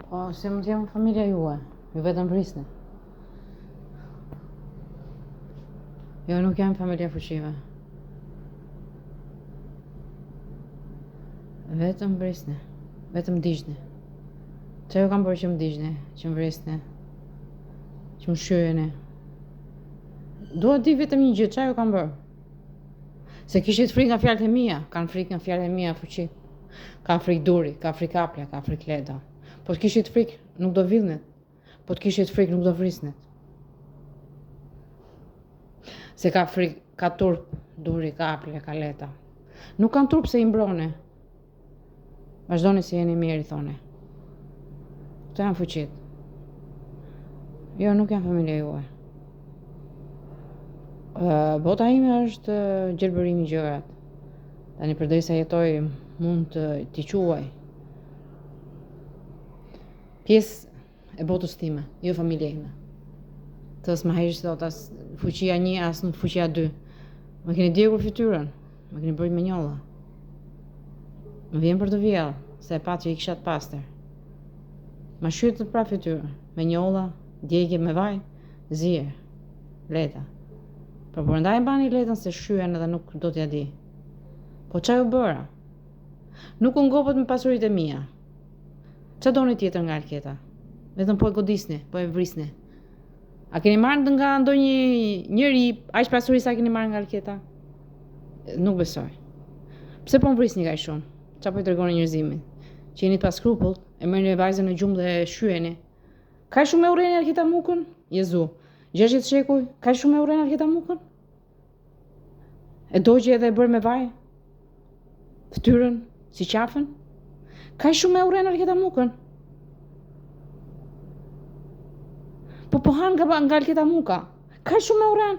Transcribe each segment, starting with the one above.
Po, se mund t'jam familja juaj, ju vetëm vrisni. Jo, nuk jam familja fuqive. Vetëm vrisni, vetëm digjni. Që ju kam bërë që më digjni, që më vrisni, që më shyeni. Dua di vetëm një gjë, që ju kam bërë? Se kishit frikë nga fjalët e mia, kanë frikë nga fjalët e mia fuqi. Kanë frikë duri, ka frikë kapja, ka frikë leta. Po të kishit frikë, nuk do villnit. Po të kishit frikë, nuk do vrisnit. Se ka frikë, ka turp, duri, ka kapja, ka leta. Nuk kanë turp se i mbroni. Vazhdoni si jeni mirë, i thoni. Këto janë fuqit. Jo, nuk janë familja juaj. Bota ime është gjelbërimi i gjërat. Tani përderisa jetoj mund t'i quaj pjesë e botës time, jo familja ime. Të s'ma heq thot as fuqia 1 as në fuqia 2. Më keni djegur fytyrën, më keni bërë me njolla. Më vjen për të vjellë, se e pat që i kisha të pastër. Ma shqytët pra fytyrën, me njolla, djegje me vaj, zirë, leta. Por përndaj bani letën se shyen edhe nuk do t'ja di. Po qa ju bëra? Nuk u ngopët me pasurit e mia. Qa doni tjetër nga Alketa? Vetëm po e godisni, po e vrisni. A keni marrë nga ndonjë njëri aq pasuri sa keni marrë nga Alketa? Nuk besoj. Pse po më vrisni kaq shumë? Qa po i tregoni njerëzimit? Që jeni pas skrupullt, e merrni vajzën në gjumë dhe e shyeni. Kaq shumë e urreni Alketa Mukën? Jezu, 60 shekuj, kaq shumë e urreni Alketa Mukën? E dogje edhe e bërë me vaj? Ftyrën, si qafën? Kaq shumë e urreni Alketa Mukën? Po han nga Alketa Muka? Kaq shumë e urren?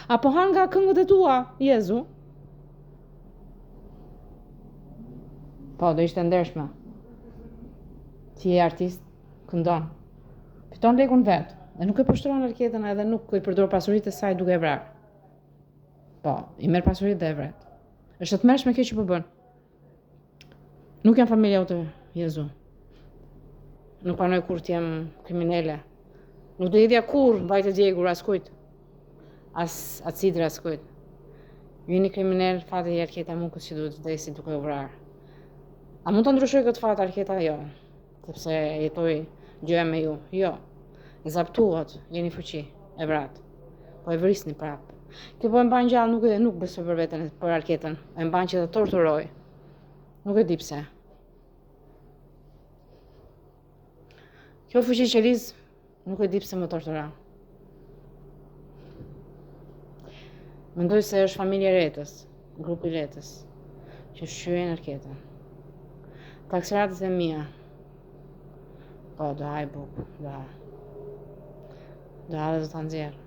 Apo han nga këngët e tua, Jezu? Po, do ishte ndershme. Si e artist, këndon. Fiton lekun vet, dhe nuk e pushtron Alketën edhe nuk i përdor pasuritë e saj duke e vrarë. Po, i merr pasuritë dhe e vret. Është të mërshme kjo që po bën. Nuk jam familja jote, Jezu. Nuk panoj kur t'jem kriminele. Nuk do hedhja kur vajtë djegur askujt. As acidra askujt. Ju jeni kriminel, fati i Alketa Mukës që duhet vdesi duke u vrarë. A mund të ndryshoj këtë fat Alketa? Jo. Sepse jetoj gjëja me ju. Jo. E zaptuat, jeni fuqi, e vrat. Po e vrisni prap. Kjo po e mban gjallë, nuk besoj për veten, për Alketën. E mban që të torturoj. Nuk e di pse. Kjo fuqi qeliz, nuk e di pse më torturon. Mendoj se është familja e Retës, grupi i Retës, që shyen Alketën. Taksiratët e mia. Po, do haj buk, do ha dhe do ta nxjerr.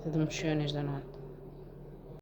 Se të më shyeni çdo natë.